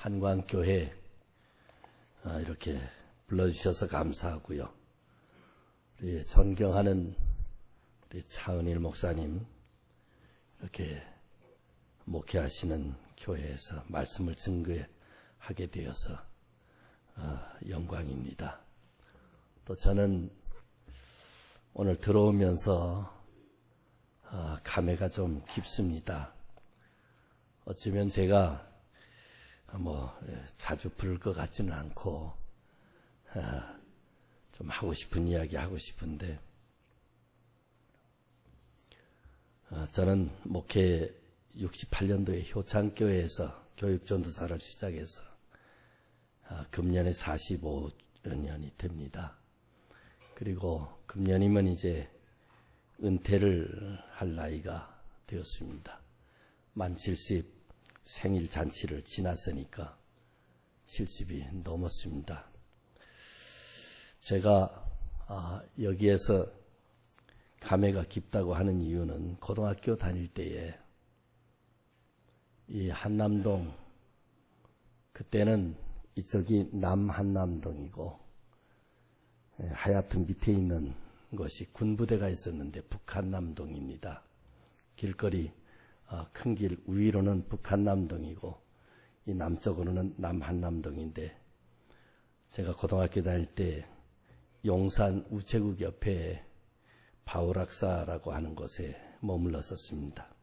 한광교회 이렇게 불러주셔서 감사하고요. 우리 존경하는 우리 차은일 목사님 이렇게 목회하시는 교회에서 말씀을 증거하게 되어서 영광입니다. 또 저는 오늘 들어오면서 감회가 좀 깊습니다. 어쩌면 제가 자주 부를 것 같지는 않고 좀 하고 싶은 이야기 하고 싶은데 저는 목회 68년도에 효창교회에서 교육전도사를 시작해서 금년에 45년이 됩니다. 그리고 금년이면 이제 은퇴를 할 나이가 되었습니다. 만 70 생일 잔치를 지났으니까 70이 넘었습니다. 제가 여기에서 감회가 깊다고 하는 이유는 고등학교 다닐 때에 이 한남동, 그때는 이쪽이 남한남동이고 하여튼 밑에 있는 것이 군부대가 있었는데 북한남동입니다. 길거리 큰 길 위로는 북한남동이고 이 남쪽으로는 남한남동인데 제가 고등학교 다닐 때 용산 우체국 옆에 바울학사라고 하는 곳에 머물렀었습니다.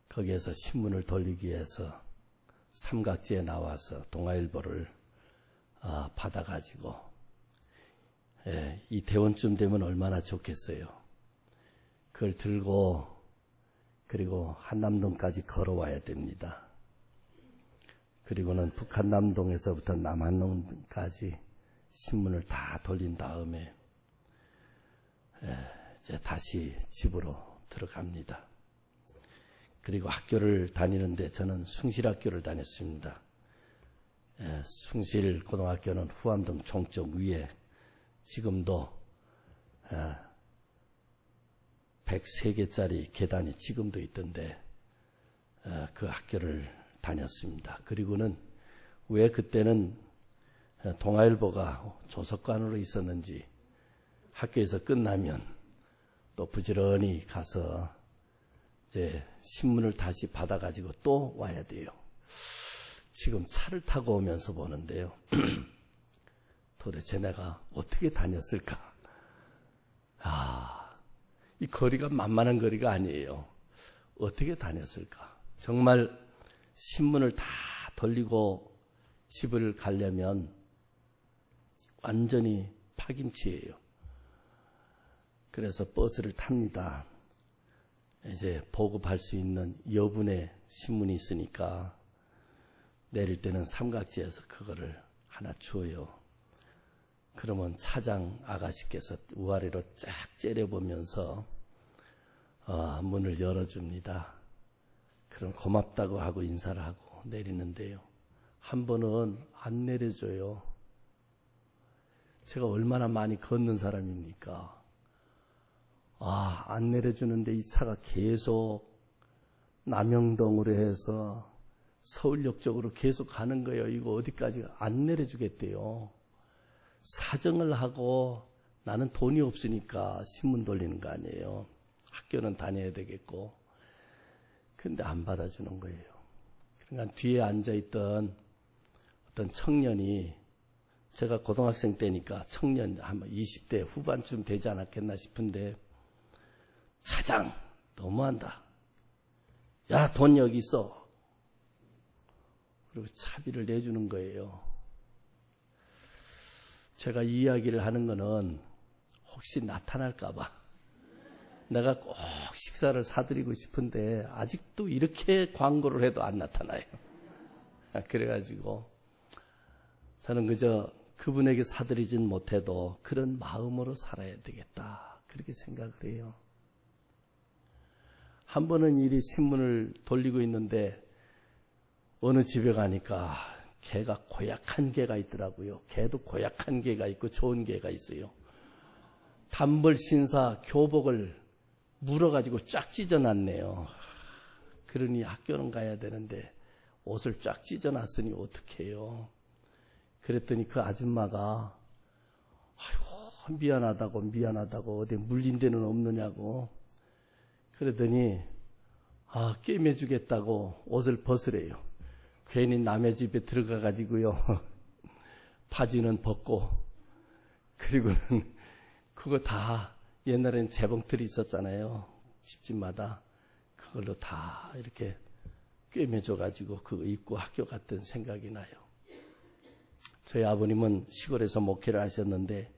거기에서 신문을 돌리기 위해서 삼각지에 나와서 동아일보를 받아가지고 이태원쯤 되면 얼마나 좋겠어요. 그걸 들고 그리고 한남동까지 걸어와야 됩니다. 그리고는 북한남동에서부터 남한남동까지 신문을 다 돌린 다음에 이제 다시 집으로 들어갑니다. 그리고 학교를 다니는데 저는 숭실학교를 다녔습니다. 숭실고등학교는 후암동 총쪽 위에 지금도 103개짜리 계단이 지금도 있던데 그 학교를 다녔습니다. 그리고는 왜 그때는 동아일보가 조석관으로 있었는지 학교에서 끝나면 또 부지런히 가서 이제 신문을 다시 받아가지고 또 와야 돼요. 지금 차를 타고 오면서 보는데요. 도대체 내가 어떻게 다녔을까? 이 거리가 만만한 거리가 아니에요. 어떻게 다녔을까? 정말 신문을 다 돌리고 집을 가려면 완전히 파김치예요. 그래서 버스를 탑니다. 이제 보급할 수 있는 여분의 신문이 있으니까 내릴 때는 삼각지에서 그거를 하나 줘요. 그러면 차장 아가씨께서 우아래로 쫙 째려보면서 문을 열어줍니다. 그럼 고맙다고 하고 인사를 하고 내리는데요. 한 번은 안 내려줘요. 제가 얼마나 많이 걷는 사람입니까? 안 내려주는데 이 차가 계속 남영동으로 해서 서울역 쪽으로 계속 가는 거예요. 이거 어디까지 안 내려주겠대요. 사정을 하고 나는 돈이 없으니까 신문 돌리는 거 아니에요. 학교는 다녀야 되겠고. 근데 안 받아주는 거예요. 그러니까 뒤에 앉아있던 어떤 청년이 제가 고등학생 때니까 청년 한 20대 후반쯤 되지 않았겠나 싶은데 차장 너무한다. 야, 돈 여기 있어. 그리고 차비를 내주는 거예요. 제가 이 이야기를 하는 거는 혹시 나타날까 봐. 내가 꼭 식사를 사드리고 싶은데 아직도 이렇게 광고를 해도 안 나타나요. 그래가지고 저는 그저 그분에게 사드리진 못해도 그런 마음으로 살아야 되겠다. 그렇게 생각을 해요. 한 번은 이리 신문을 돌리고 있는데 어느 집에 가니까 개가 고약한 개가 있더라고요. 개도 고약한 개가 있고 좋은 개가 있어요. 단벌신사 교복을 물어가지고 쫙 찢어놨네요. 그러니 학교는 가야 되는데 옷을 쫙 찢어놨으니 어떡해요. 그랬더니 그 아줌마가 아이고 미안하다고 어디 물린 데는 없느냐고. 그러더니 꿰매주겠다고 옷을 벗으래요. 괜히 남의 집에 들어가가지고요. 바지는 벗고, 그리고는 그거 다 옛날엔 재봉틀이 있었잖아요. 집집마다. 그걸로 다 이렇게 꿰매줘가지고 그거 입고 학교 갔던 생각이 나요. 저희 아버님은 시골에서 목회를 하셨는데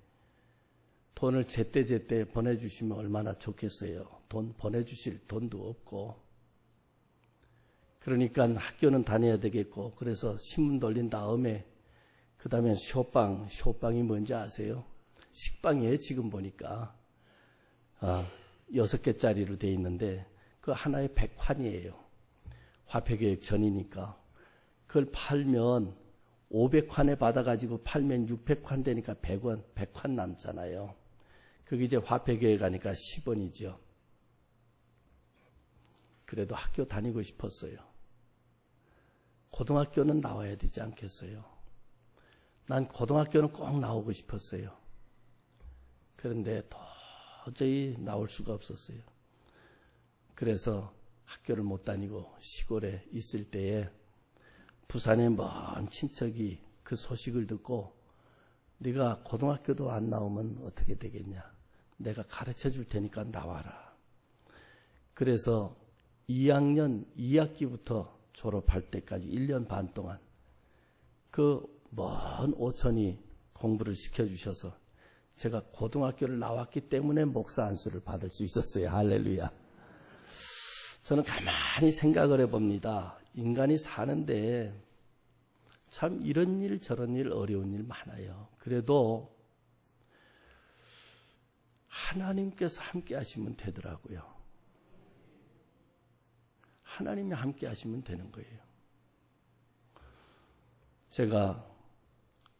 돈을 제때제때 보내주시면 얼마나 좋겠어요. 돈 보내주실 돈도 없고. 그러니까 학교는 다녀야 되겠고, 그래서 신문 돌린 다음에 그 다음에 쇼빵이 뭔지 아세요? 식빵이에요. 지금 보니까 6개짜리로 돼 있는데 그 하나에 100환이에요. 화폐계획 전이니까. 그걸 팔면 500환에 받아가지고 팔면 600환 되니까 100환 남잖아요. 그게 이제 화폐계획 하니까 10원이죠. 그래도 학교 다니고 싶었어요. 고등학교는 나와야 되지 않겠어요? 난 고등학교는 꼭 나오고 싶었어요. 그런데 도저히 나올 수가 없었어요. 그래서 학교를 못 다니고 시골에 있을 때에 부산의 먼 친척이 그 소식을 듣고 네가 고등학교도 안 나오면 어떻게 되겠냐. 내가 가르쳐 줄 테니까 나와라. 그래서 2학년 2학기부터 졸업할 때까지 1년 반 동안 그 먼 오천이 공부를 시켜주셔서 제가 고등학교를 나왔기 때문에 목사 안수를 받을 수 있었어요. 할렐루야. 저는 가만히 생각을 해봅니다. 인간이 사는데 참 이런 일 저런 일 어려운 일 많아요. 그래도 하나님께서 함께 하시면 되더라고요. 하나님이 함께 하시면 되는 거예요. 제가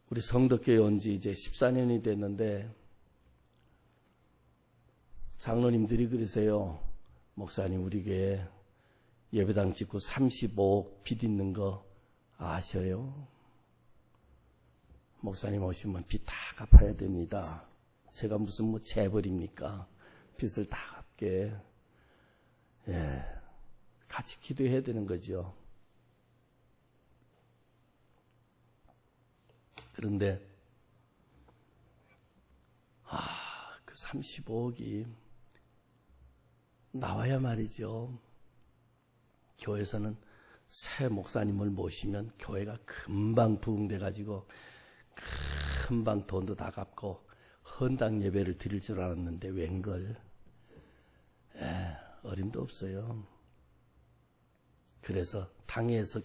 우리 성덕교회 온 지 이제 14년이 됐는데 장로님들이 그러세요. 목사님 우리 교회 예배당 짓고 35억 빚 있는 거 아셔요? 목사님 오시면 빚 다 갚아야 됩니다. 제가 무슨 재벌입니까? 빚을 다 갚게. 같이 기도해야 되는 거죠. 그런데 그 35억이 나와야 말이죠. 교회에서는 새 목사님을 모시면 교회가 금방 부흥돼가지고 금방 돈도 다 갚고 헌당 예배를 드릴 줄 알았는데 웬걸. 어림도 없어요. 그래서 당에서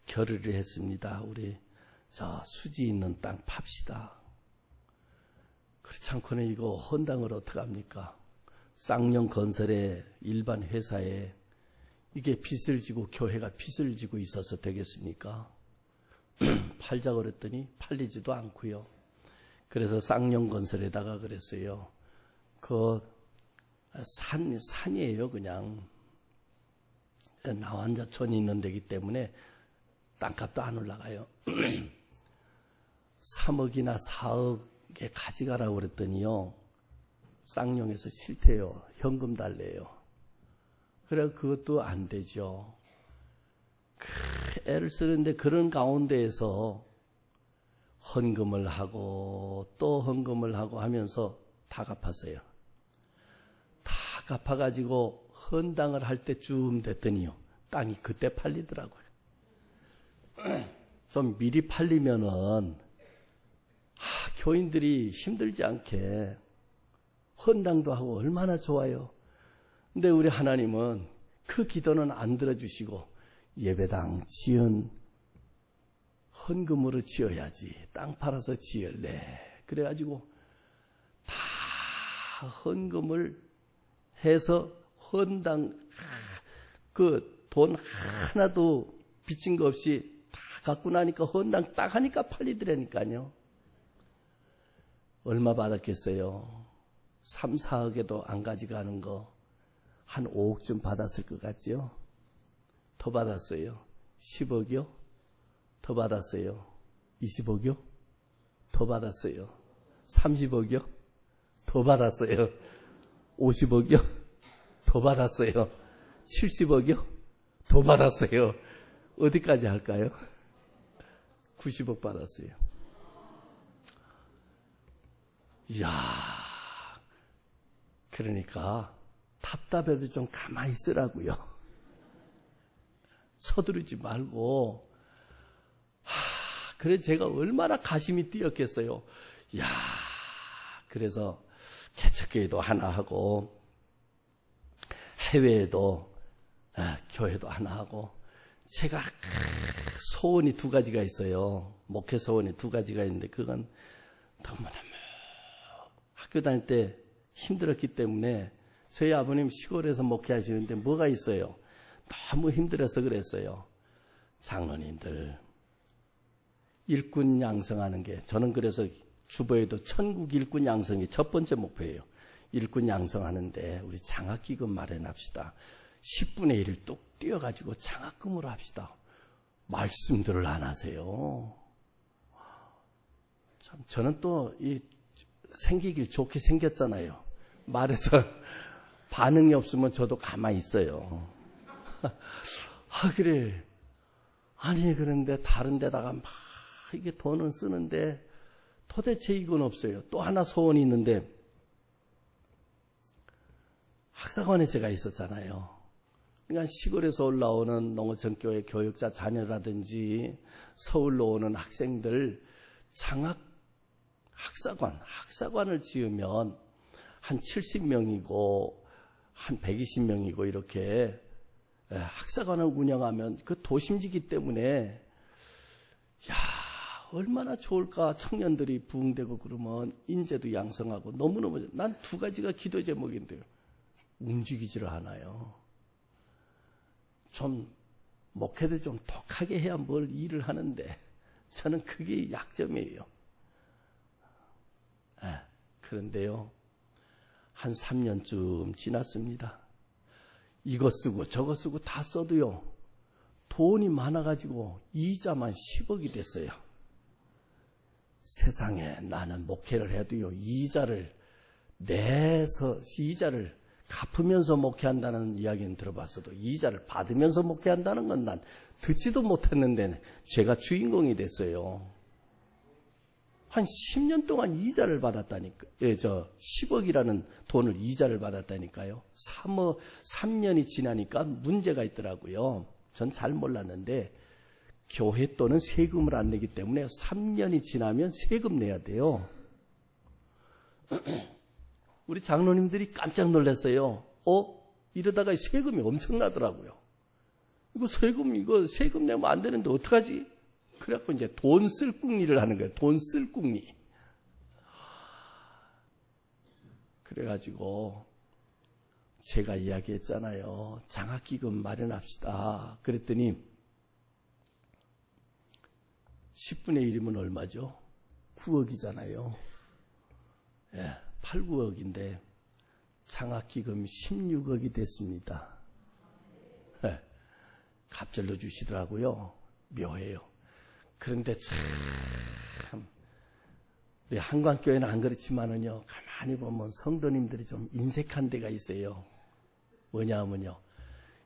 결의를 했습니다. 우리 저 수지 있는 땅 팝시다. 그렇지 않고는 이거 헌당을 어떡합니까? 쌍용 건설의 일반 회사에 이게 빚을 지고 교회가 빚을 지고 있어서 되겠습니까? 팔자고 그랬더니 팔리지도 않고요. 그래서 쌍용 건설에다가 그랬어요. 그 산이에요 그냥. 나환자촌이 있는 데기 때문에 땅값도 안 올라가요. 3억이나 4억에 가져가라고 그랬더니요. 쌍용에서 싫대요. 현금 달래요. 그래 그것도 안 되죠. 애를 쓰는데 그런 가운데에서 헌금을 하고 또 헌금을 하고 하면서 다 갚았어요. 다 갚아가지고 헌당을 할 때쯤 됐더니요. 땅이 그때 팔리더라고요. 좀 미리 팔리면은 교인들이 힘들지 않게 헌당도 하고 얼마나 좋아요. 근데 우리 하나님은 그 기도는 안 들어주시고 예배당 지은 헌금으로 지어야지. 땅 팔아서 지을래. 그래가지고 다 헌금을 해서 헌당 그 돈 하나도 빚진 거 없이 다 갖고 나니까 헌당 딱 하니까 팔리더라니까요. 얼마 받았겠어요? 3, 4억에도 안 가져가는 거 한 5억쯤 받았을 것 같죠? 더 받았어요. 10억이요? 더 받았어요. 20억이요? 더 받았어요. 30억이요? 더 받았어요. 50억이요? 더 받았어요. 70억이요? 더 받았어요. 어디까지 할까요? 90억 받았어요. 이야, 그러니까 답답해도 좀 가만히 있으라고요. 서두르지 말고. 그래 제가 얼마나 가심이 뛰었겠어요. 이야, 그래서 개척교회도 하나 하고 해외에도 교회도 하나 하고 제가 소원이 2가지가 있어요. 목회 소원이 2가지가 있는데 그건 너무너무 학교 다닐 때 힘들었기 때문에 저희 아버님 시골에서 목회하시는데 뭐가 있어요. 너무 힘들어서 그랬어요. 장로님들 일꾼 양성하는 게 저는 그래서 주보에도 천국 일꾼 양성이 첫 번째 목표예요. 일꾼 양성하는데 우리 장학기금 마련합시다. 10분의 1을 뚝 띄어가지고 장학금으로 합시다. 말씀들을 안 하세요. 참 저는 또 이 생기길 좋게 생겼잖아요. 말해서 반응이 없으면 저도 가만히 있어요. 그래. 아니 그런데 다른 데다가 막 이게 돈을 쓰는데 도대체 이건 없어요. 또 하나 소원이 있는데 학사관에 제가 있었잖아요. 그러니까 시골에서 올라오는 농어촌교회 교육자 자녀라든지 서울로 오는 학생들 장학 학사관을 지으면 한 70명이고 한 120명이고 이렇게 학사관을 운영하면 그 도심지기 때문에 야 얼마나 좋을까. 청년들이 부흥되고 그러면 인재도 양성하고 너무너무 난 2가지가 기도 제목인데요. 움직이지를 않아요. 좀 목회도 좀 독하게 해야 뭘 일을 하는데 저는 그게 약점이에요. 그런데요. 한 3년쯤 지났습니다. 이거 쓰고 저거 쓰고 다 써도요. 돈이 많아가지고 이자만 10억이 됐어요. 세상에 나는 목회를 해도요. 이자를 내서 이자를 갚으면서 목회한다는 이야기는 들어봤어도 이자를 받으면서 목회한다는 건 난 듣지도 못했는데 제가 주인공이 됐어요. 한 10년 동안 이자를 받았다니까. 10억이라는 돈을 이자를 받았다니까요. 3년이 지나니까 문제가 있더라고요. 전 잘 몰랐는데 교회 또는 세금을 안 내기 때문에 3년이 지나면 세금 내야 돼요. 우리 장로님들이 깜짝 놀랐어요. 이러다가 세금이 엄청나더라고요. 이거 세금 내면 안 되는데 어떡하지? 그래갖고 이제 돈 쓸 궁리를 하는 거예요. 돈 쓸 궁리. 그래가지고 제가 이야기했잖아요. 장학기금 마련합시다. 그랬더니 10분의 1이면 얼마죠? 9억이잖아요. 8, 9억인데 장학기금이 16억이 됐습니다. 갑절로 주시더라고요. 묘해요. 그런데 참 우리 한광교회는 안 그렇지만은요. 가만히 보면 성도님들이 좀 인색한 데가 있어요. 뭐냐면요.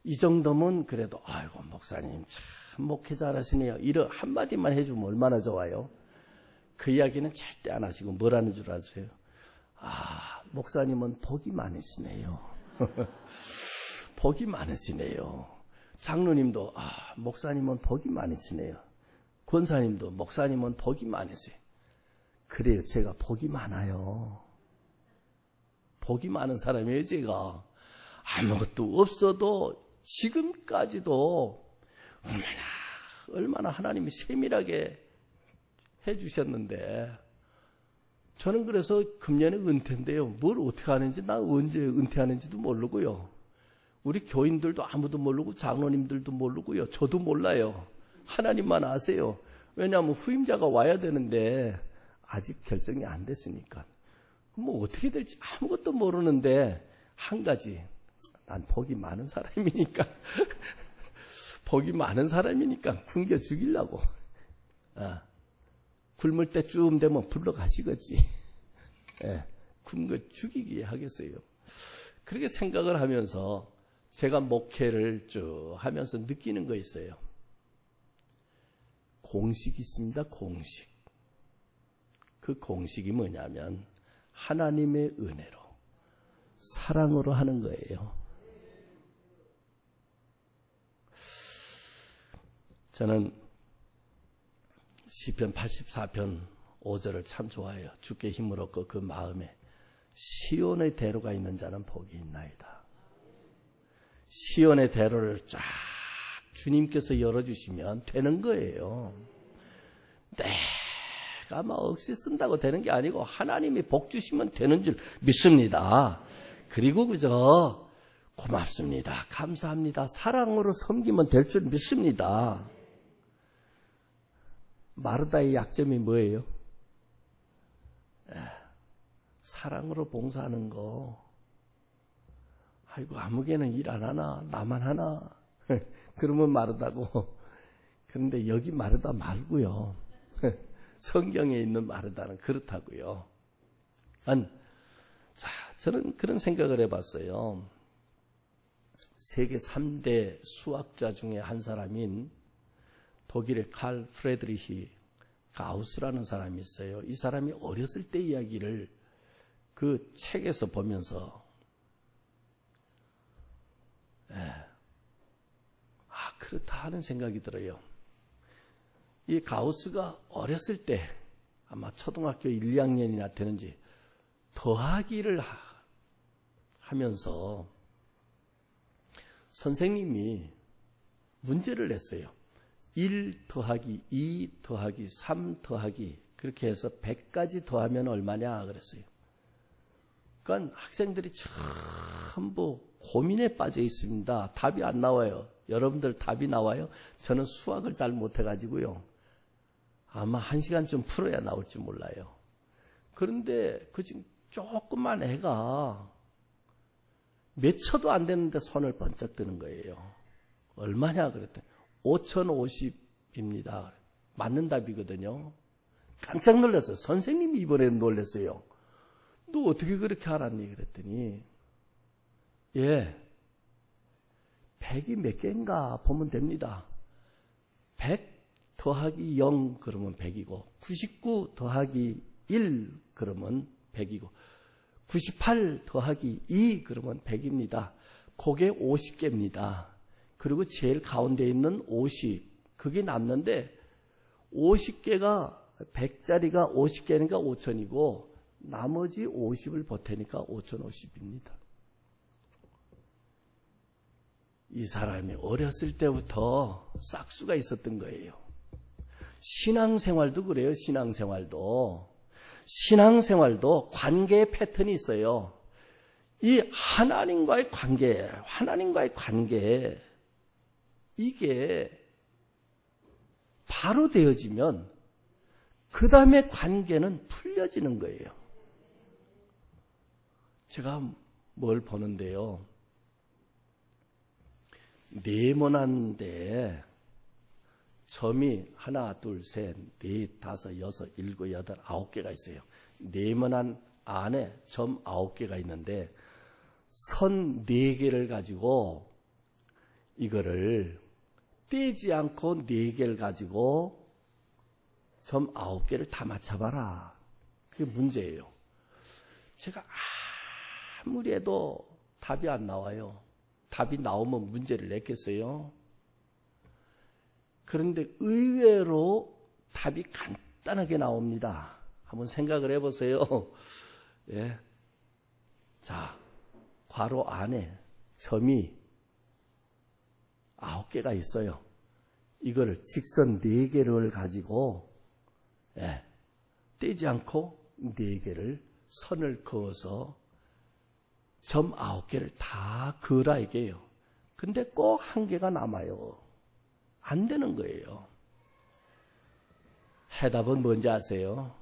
이 정도면 그래도 아이고 목사님 참 목회 잘하시네요. 이런 한마디만 해주면 얼마나 좋아요. 그 이야기는 절대 안 하시고 뭐라는 줄 아세요? 목사님은 복이 많으시네요. 복이 많으시네요. 장로님도 목사님은 복이 많으시네요. 권사님도 목사님은 복이 많으세요. 그래요. 제가 복이 많아요. 복이 많은 사람이에요. 제가 아무것도 없어도 지금까지도 얼마나 하나님이 세밀하게 해주셨는데 저는 그래서 금년에 은퇴인데요. 뭘 어떻게 하는지 나 언제 은퇴하는지도 모르고요. 우리 교인들도 아무도 모르고 장로님들도 모르고요. 저도 몰라요. 하나님만 아세요. 왜냐하면 후임자가 와야 되는데 아직 결정이 안 됐으니까. 뭐 어떻게 될지 아무것도 모르는데 한 가지 난 복이 많은 사람이니까 복이 많은 사람이니까 굶겨 죽이려고. 굶을 때쯤 되면 불러가시겠지. 굶겨 죽이기 하겠어요. 그렇게 생각을 하면서 제가 목회를 쭉 하면서 느끼는 거 있어요. 공식이 있습니다. 공식. 그 공식이 뭐냐면 하나님의 은혜로, 사랑으로 하는 거예요. 저는 시편 84편 5절을 참 좋아해요. 주께 힘을 얻고 그 마음에 시온의 대로가 있는 자는 복이 있나이다. 시온의 대로를 쫙 주님께서 열어주시면 되는 거예요. 내가 막 억지 쓴다고 되는 게 아니고 하나님이 복 주시면 되는 줄 믿습니다. 그리고 그저 고맙습니다. 감사합니다. 사랑으로 섬기면 될 줄 믿습니다. 마르다의 약점이 뭐예요? 사랑으로 봉사하는 거. 아이고 아무개는 일 안 하나? 나만 하나? 그러면 마르다고. 그런데 여기 마르다 말고요. 성경에 있는 마르다는 그렇다고요. 자, 저는 그런 생각을 해봤어요. 세계 3대 수학자 중에 한 사람인 독일의 칼 프레드리히 가우스라는 사람이 있어요. 이 사람이 어렸을 때 이야기를 그 책에서 보면서 그렇다 하는 생각이 들어요. 이 가우스가 어렸을 때 아마 초등학교 1, 2학년이나 되는지 더하기를 하면서 선생님이 문제를 냈어요. 1 더하기 2 더하기 3 더하기 그렇게 해서 100까지 더하면 얼마냐 그랬어요. 그러니까 학생들이 전부 고민에 빠져 있습니다. 답이 안 나와요. 여러분들 답이 나와요? 저는 수학을 잘 못해가지고요. 아마 1시간 좀 풀어야 나올지 몰라요. 그런데 그 지금 조그만 애가 몇 초도 안 됐는데 손을 번쩍 드는 거예요. 얼마냐 그랬더니 5050입니다. 맞는 답이거든요. 깜짝 놀랐어요. 선생님이 이번에 놀랐어요. 너 어떻게 그렇게 알았니? 그랬더니 100이 몇 개인가 보면 됩니다. 100 더하기 0 그러면 100이고 99 더하기 1 그러면 100이고 98 더하기 2 그러면 100입니다. 그게 50개입니다. 그리고 제일 가운데 있는 50 그게 남는데 50개가 100짜리가 50개니까 5000이고 나머지 50을 보태니까 5050입니다. 이 사람이 어렸을 때부터 싹수가 있었던 거예요. 신앙생활도 그래요. 신앙생활도 관계의 패턴이 있어요. 이 하나님과의 관계 이게 바로 되어지면 그 다음에 관계는 풀려지는 거예요. 제가 뭘 보는데요. 네모난데 점이 하나, 둘, 셋, 넷, 다섯, 여섯, 일곱, 여덟, 9개가 있어요. 네모난 안에 점 9개가 있는데 선 4개를 가지고 이거를 떼지 않고 4개를 가지고 점 9개를 다 맞춰봐라. 그게 문제예요. 제가 아무리 해도 답이 안 나와요. 답이 나오면 문제를 냈겠어요? 그런데 의외로 답이 간단하게 나옵니다. 한번 생각을 해보세요. 자, 괄호 안에 점이 9개가 있어요. 이거를 직선 4개를 가지고 떼지 않고 4개를 선을 그어서 점 9개를 다 그으라 이게요. 근데 꼭 1개가 남아요. 안 되는 거예요. 해답은 뭔지 아세요?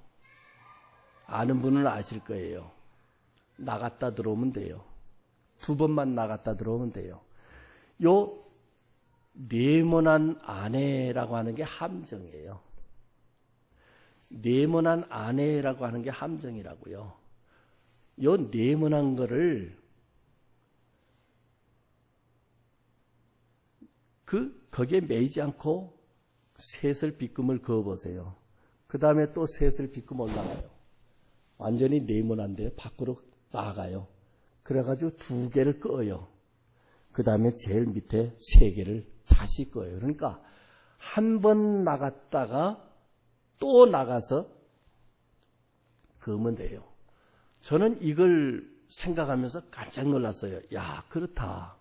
아는 분은 아실 거예요. 나갔다 들어오면 돼요. 2번만 나갔다 들어오면 돼요. 요 네모난 아내라고 하는 게 함정이에요. 네모난 아내라고 하는 게 함정이라고요. 요 네모난 거를 거기에 매이지 않고 셋을 빗금을 그어보세요. 그 다음에 또 셋을 빗금 올라가요. 완전히 네모난데 밖으로 나가요. 그래가지고 2개를 끄어요. 그 다음에 제일 밑에 3개를 다시 끄어요. 그러니까 한 번 나갔다가 또 나가서 그으면 돼요. 저는 이걸 생각하면서 깜짝 놀랐어요. 야, 그렇다.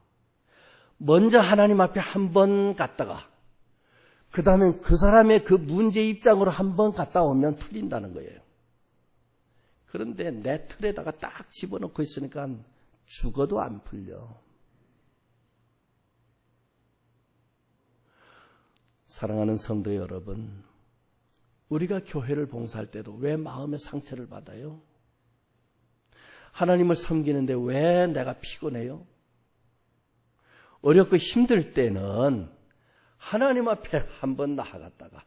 먼저 하나님 앞에 한 번 갔다가 그 다음에 그 사람의 그 문제 입장으로 한 번 갔다 오면 풀린다는 거예요. 그런데 내 틀에다가 딱 집어넣고 있으니까 죽어도 안 풀려. 사랑하는 성도 여러분, 우리가 교회를 봉사할 때도 왜 마음의 상처를 받아요? 하나님을 섬기는데 왜 내가 피곤해요? 어렵고 힘들 때는 하나님 앞에 한번 나아갔다가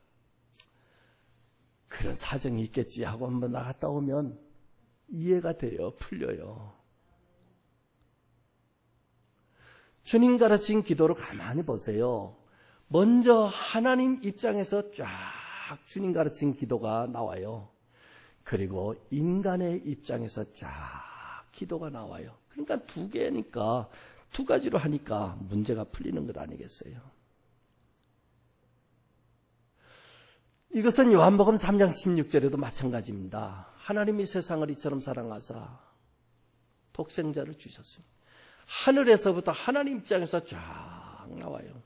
그런 사정이 있겠지 하고 한번 나갔다 오면 이해가 돼요. 풀려요. 주님 가르친 기도를 가만히 보세요. 먼저 하나님 입장에서 쫙 주님 가르친 기도가 나와요. 그리고 인간의 입장에서 쫙 기도가 나와요. 그러니까 2개니까 2가지로 하니까 문제가 풀리는 것 아니겠어요? 이것은 요한복음 3장 16절에도 마찬가지입니다. 하나님이 세상을 이처럼 사랑하사 독생자를 주셨습니다. 하늘에서부터 하나님 입장에서 쫙 나와요.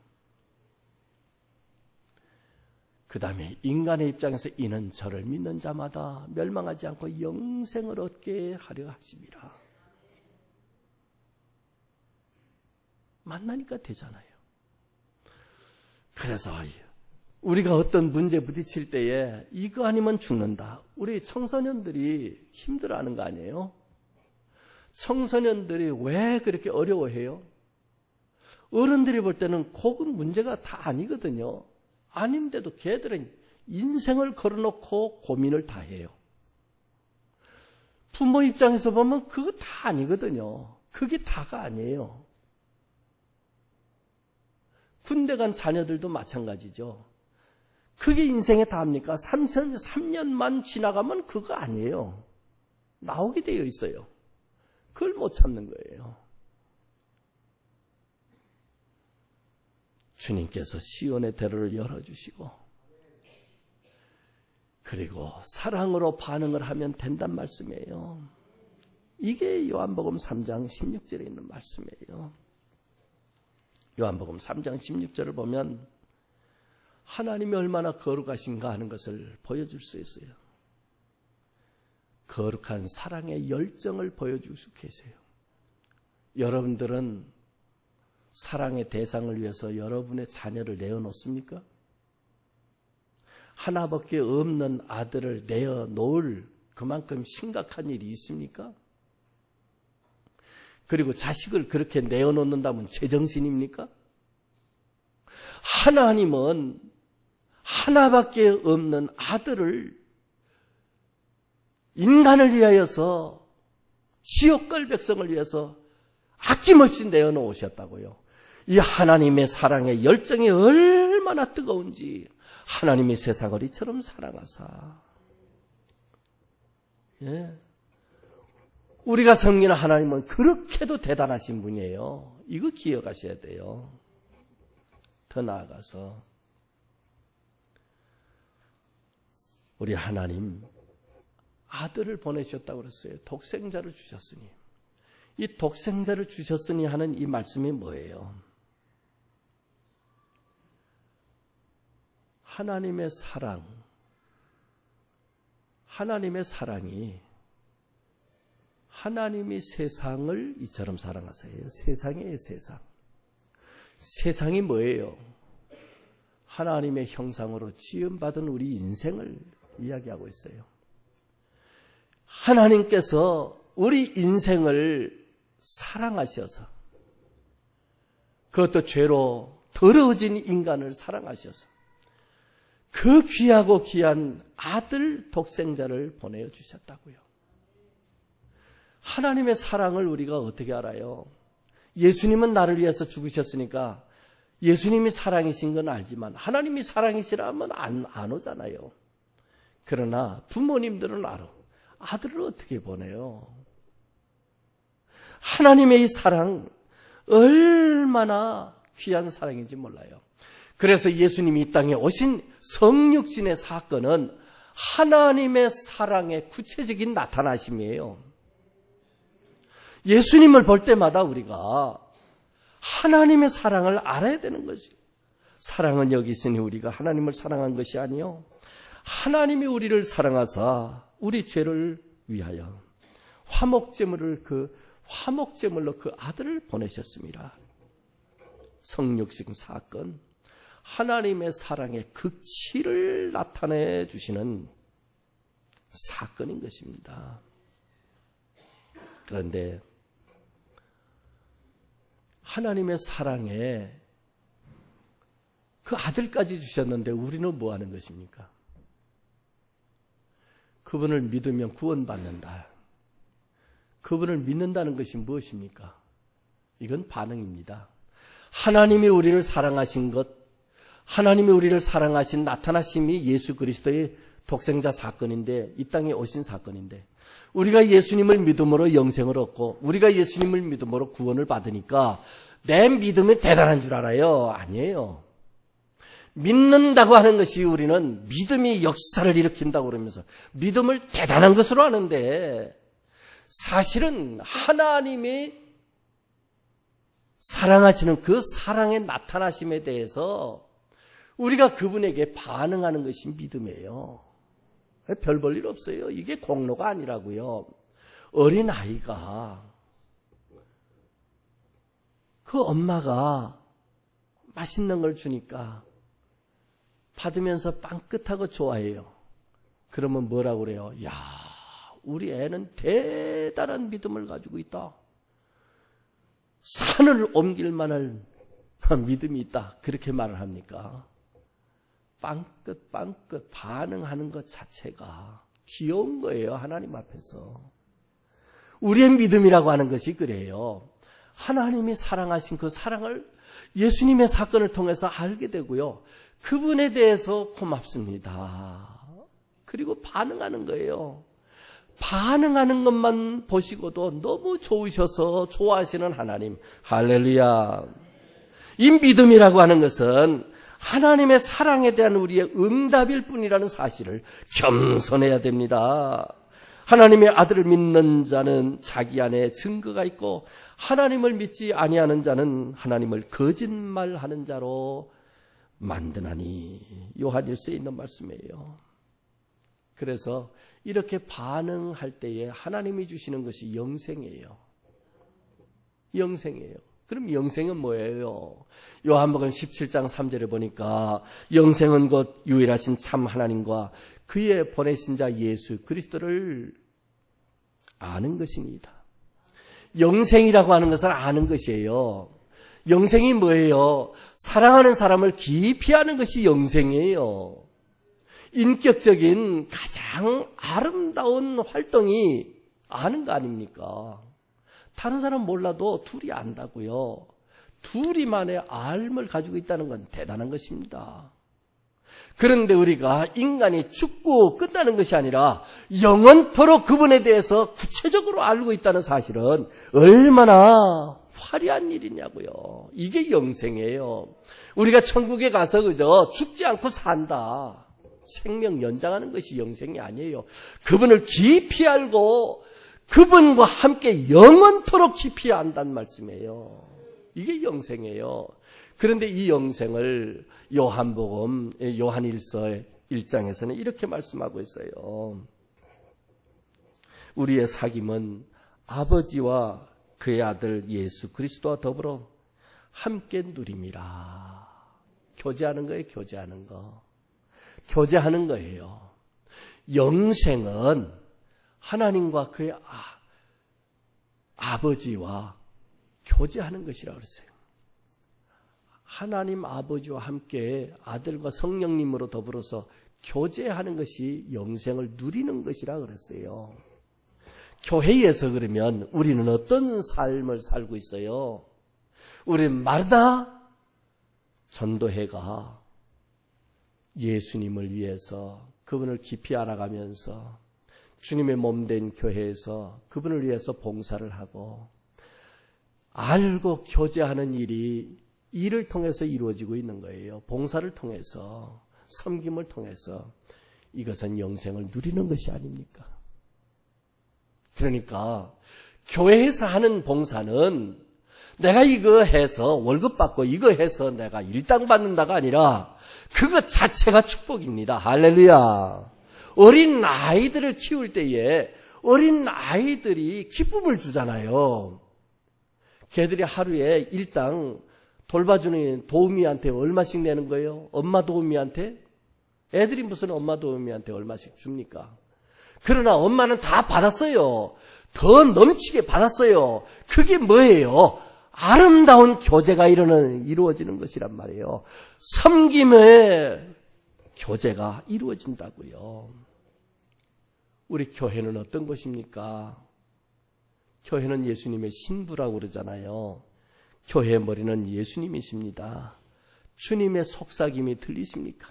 그 다음에 인간의 입장에서 이는 저를 믿는 자마다 멸망하지 않고 영생을 얻게 하려 하심이라. 만나니까 되잖아요. 그래서 우리가 어떤 문제 부딪힐 때에 이거 아니면 죽는다. 우리 청소년들이 힘들어하는 거 아니에요? 청소년들이 왜 그렇게 어려워해요? 어른들이 볼 때는 그건 문제가 다 아니거든요. 아닌데도 걔들은 인생을 걸어놓고 고민을 다 해요. 부모 입장에서 보면 그거 다 아니거든요. 그게 다가 아니에요. 군대 간 자녀들도 마찬가지죠. 그게 인생의 다입니까? 3년만 지나가면 그거 아니에요. 나오게 되어 있어요. 그걸 못 참는 거예요. 주님께서 시온의 대로를 열어주시고 그리고 사랑으로 반응을 하면 된단 말씀이에요. 이게 요한복음 3장 16절에 있는 말씀이에요. 요한복음 3장 16절을 보면 하나님이 얼마나 거룩하신가 하는 것을 보여줄 수 있어요. 거룩한 사랑의 열정을 보여주고 계세요. 여러분들은 사랑의 대상을 위해서 여러분의 자녀를 내어놓습니까? 하나밖에 없는 아들을 내어놓을 그만큼 심각한 일이 있습니까? 그리고 자식을 그렇게 내어놓는다면 제정신입니까? 하나님은 하나밖에 없는 아들을 인간을 위하여서 지옥 갈 백성을 위해서 아낌없이 내어놓으셨다고요. 이 하나님의 사랑의 열정이 얼마나 뜨거운지 하나님이 세상을 이처럼 사랑하사. 예. 우리가 섬기는 하나님은 그렇게도 대단하신 분이에요. 이거 기억하셔야 돼요. 더 나아가서 우리 하나님 아들을 보내셨다고 그랬어요. 독생자를 주셨으니. 이 독생자를 주셨으니 하는 이 말씀이 뭐예요? 하나님의 사랑, 하나님의 사랑이 하나님이 세상을 이처럼 사랑하세요. 세상이에요, 세상. 세상이 뭐예요? 하나님의 형상으로 지음받은 우리 인생을 이야기하고 있어요. 하나님께서 우리 인생을 사랑하셔서 그것도 죄로 더러워진 인간을 사랑하셔서 그 귀하고 귀한 아들 독생자를 보내주셨다고요. 하나님의 사랑을 우리가 어떻게 알아요? 예수님은 나를 위해서 죽으셨으니까 예수님이 사랑이신 건 알지만 하나님이 사랑이시라면 안 오잖아요. 그러나 부모님들은 알아. 아들을 어떻게 보내요? 하나님의 이 사랑 얼마나 귀한 사랑인지 몰라요. 그래서 예수님이 이 땅에 오신 성육신의 사건은 하나님의 사랑의 구체적인 나타나심이에요. 예수님을 볼 때마다 우리가 하나님의 사랑을 알아야 되는 거지. 사랑은 여기 있으니 우리가 하나님을 사랑한 것이 아니요, 하나님이 우리를 사랑하사 우리 죄를 위하여 화목제물로 그 아들을 보내셨습니다. 성육신 사건, 하나님의 사랑의 극치를 나타내 주시는 사건인 것입니다. 그런데 하나님의 사랑에 그 아들까지 주셨는데 우리는 뭐 하는 것입니까? 그분을 믿으면 구원받는다. 그분을 믿는다는 것이 무엇입니까? 이건 반응입니다. 하나님이 우리를 사랑하신 것, 하나님이 우리를 사랑하신 나타나심이 예수 그리스도의 독생자 사건인데, 이 땅에 오신 사건인데, 우리가 예수님을 믿음으로 영생을 얻고 우리가 예수님을 믿음으로 구원을 받으니까 내 믿음이 대단한 줄 알아요? 아니에요. 믿는다고 하는 것이 우리는 믿음이 역사를 일으킨다고 그러면서 믿음을 대단한 것으로 하는데, 사실은 하나님이 사랑하시는 그 사랑의 나타나심에 대해서 우리가 그분에게 반응하는 것이 믿음이에요. 별 볼 일 없어요. 이게 공로가 아니라고요. 어린아이가 그 엄마가 맛있는 걸 주니까 받으면서 빵긋하고 좋아해요. 그러면 뭐라고 그래요? 야, 우리 애는 대단한 믿음을 가지고 있다. 산을 옮길 만한 믿음이 있다. 그렇게 말을 합니까? 빵긋 반응하는 것 자체가 귀여운 거예요. 하나님 앞에서. 우리의 믿음이라고 하는 것이 그래요. 하나님이 사랑하신 그 사랑을 예수님의 사건을 통해서 알게 되고요, 그분에 대해서 고맙습니다. 그리고 반응하는 거예요. 반응하는 것만 보시고도 너무 좋으셔서 좋아하시는 하나님. 할렐루야. 이 믿음이라고 하는 것은 하나님의 사랑에 대한 우리의 응답일 뿐이라는 사실을 겸손해야 됩니다. 하나님의 아들을 믿는 자는 자기 안에 증거가 있고, 하나님을 믿지 아니하는 자는 하나님을 거짓말하는 자로 만드나니. 요한일서에 있는 말씀이에요. 그래서 이렇게 반응할 때에 하나님이 주시는 것이 영생이에요. 영생이에요. 그럼 영생은 뭐예요? 요한복음 17장 3절에 보니까 영생은 곧 유일하신 참 하나님과 그의 보내신 자 예수 그리스도를 아는 것입니다. 영생이라고 하는 것은 아는 것이에요. 영생이 뭐예요? 사랑하는 사람을 깊이 아는 것이 영생이에요. 인격적인 가장 아름다운 활동이 아는 거 아닙니까? 다른 사람 몰라도 둘이 안다고요. 둘이만의 알을 가지고 있다는 건 대단한 것입니다. 그런데 우리가 인간이 죽고 끝나는 것이 아니라 영원토록 그분에 대해서 구체적으로 알고 있다는 사실은 얼마나 화려한 일이냐고요. 이게 영생이에요. 우리가 천국에 가서 그저 죽지 않고 산다, 생명 연장하는 것이 영생이 아니에요. 그분을 깊이 알고 그분과 함께 영원토록 깊이 안다는 말씀이에요. 이게 영생이에요. 그런데 이 영생을 요한복음 요한일서 1장에서는 이렇게 말씀하고 있어요. 우리의 사귐은 아버지와 그의 아들 예수 그리스도와 더불어 함께 누림이라. 교제하는 거예요. 교제하는 거. 교제하는 거예요. 영생은 하나님과 그의 아버지와 교제하는 것이라고 그랬어요. 하나님 아버지와 함께 아들과 성령님으로 더불어서 교제하는 것이 영생을 누리는 것이라 그랬어요. 교회에서 그러면 우리는 어떤 삶을 살고 있어요? 우리는 마르다 전도회가 예수님을 위해서 그분을 깊이 알아가면서 주님의 몸된 교회에서 그분을 위해서 봉사를 하고 알고 교제하는 일을 통해서 이루어지고 있는 거예요. 봉사를 통해서, 섬김을 통해서. 이것은 영생을 누리는 것이 아닙니까? 그러니까 교회에서 하는 봉사는 내가 이거 해서 월급 받고 이거 해서 내가 일당 받는다가 아니라 그것 자체가 축복입니다. 할렐루야. 어린 아이들을 키울 때에 어린 아이들이 기쁨을 주잖아요. 걔들이 하루에 일당 돌봐주는 도우미한테 얼마씩 내는 거예요? 엄마 도우미한테? 애들이 무슨 엄마 도우미한테 얼마씩 줍니까? 그러나 엄마는 다 받았어요. 더 넘치게 받았어요. 그게 뭐예요? 아름다운 교제가 이루어지는 것이란 말이에요. 섬김의 교제가 이루어진다고요. 우리 교회는 어떤 곳입니까? 교회는 예수님의 신부라고 그러잖아요. 교회의 머리는 예수님이십니다. 주님의 속삭임이 들리십니까?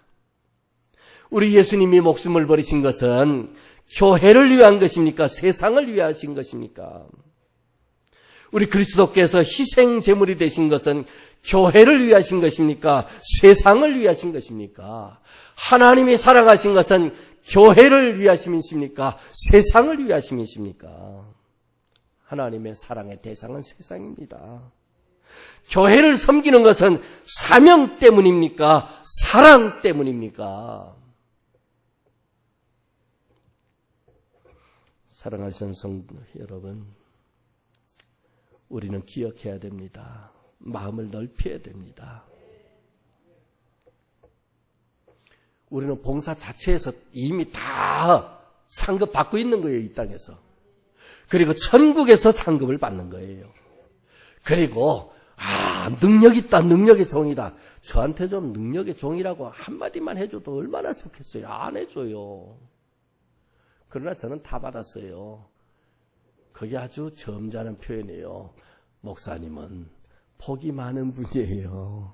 우리 예수님이 목숨을 버리신 것은 교회를 위한 것입니까? 세상을 위하신 것입니까? 우리 그리스도께서 희생 제물이 되신 것은 교회를 위하신 것입니까? 세상을 위하신 것입니까? 하나님이 사랑하신 것은 교회를 위하심이십니까? 세상을 위하심이십니까? 하나님의 사랑의 대상은 세상입니다. 교회를 섬기는 것은 사명 때문입니까? 사랑 때문입니까? 사랑하시는 성도 여러분, 우리는 기억해야 됩니다. 마음을 넓혀야 됩니다. 우리는 봉사 자체에서 이미 다 상급 받고 있는 거예요, 이 땅에서. 그리고 천국에서 상급을 받는 거예요. 그리고 능력 있다, 능력의 종이다. 저한테 좀 능력의 종이라고 한마디만 해줘도 얼마나 좋겠어요. 안 해줘요. 그러나 저는 다 받았어요. 그게 아주 점잖은 표현이에요. 목사님은 복이 많은 분이에요.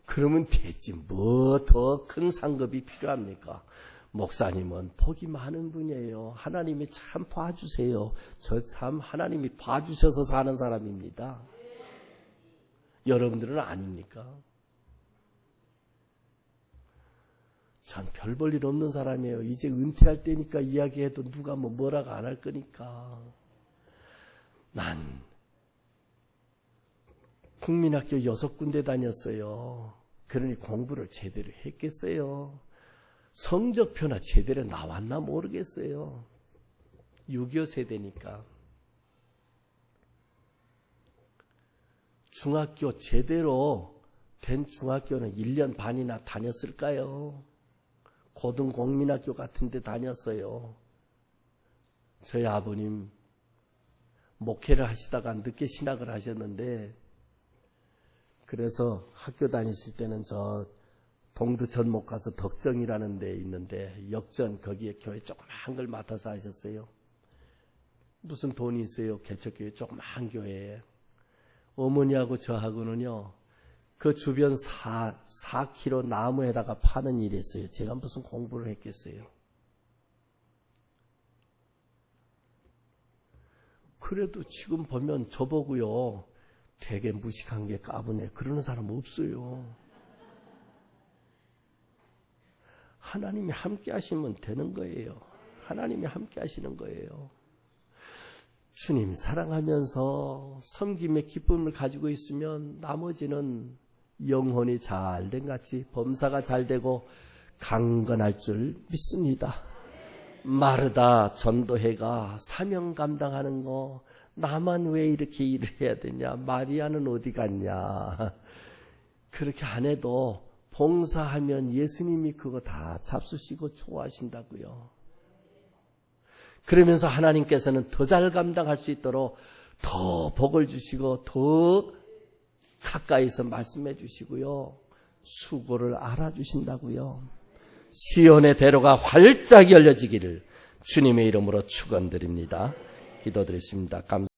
그러면 되지. 뭐 더 큰 상급이 필요합니까? 목사님은 복이 많은 분이에요. 하나님이 참 봐주세요. 저 참 하나님이 봐주셔서 사는 사람입니다. 여러분들은 아닙니까? 전 별 볼 일 없는 사람이에요. 이제 은퇴할 때니까 이야기해도 누가 뭐라고 안 할 거니까. 난 국민학교 6군데 다녔어요. 그러니 공부를 제대로 했겠어요? 성적표나 제대로 나왔나 모르겠어요. 6.25 세대니까. 중학교 제대로 된 중학교는 1년 반이나 다녔을까요? 고등공민학교 같은 데 다녔어요. 저희 아버님 목회를 하시다가 늦게 신학을 하셨는데, 그래서 학교 다니실 때는 저 동두 전목 가서 덕정이라는 데 있는데 역전 거기에 교회 조그만 걸 맡아서 하셨어요. 무슨 돈이 있어요. 개척교회 조그만 교회에. 어머니하고 저하고는요, 그 주변 4km 나무에다가 파는 일이 있어요. 제가 무슨 공부를 했겠어요. 그래도 지금 보면 저보고요, 되게 무식한 게 까부네. 그러는 사람 없어요. 하나님이 함께 하시면 되는 거예요. 하나님이 함께 하시는 거예요. 주님 사랑하면서 섬김의 기쁨을 가지고 있으면 나머지는 영혼이 잘된 같이 범사가 잘되고 강건할 줄 믿습니다. 마르다 전도회가 사명 감당하는 거, 나만 왜 이렇게 일을 해야 되냐, 마리아는 어디 갔냐, 그렇게 안 해도 봉사하면 예수님이 그거 다 잡수시고 좋아하신다고요. 그러면서 하나님께서는 더 잘 감당할 수 있도록 더 복을 주시고 더 가까이서 말씀해 주시고요. 수고를 알아주신다고요. 시온의 대로가 활짝 열려지기를 주님의 이름으로 축원드립니다. 기도드리십니다. 감사합니다.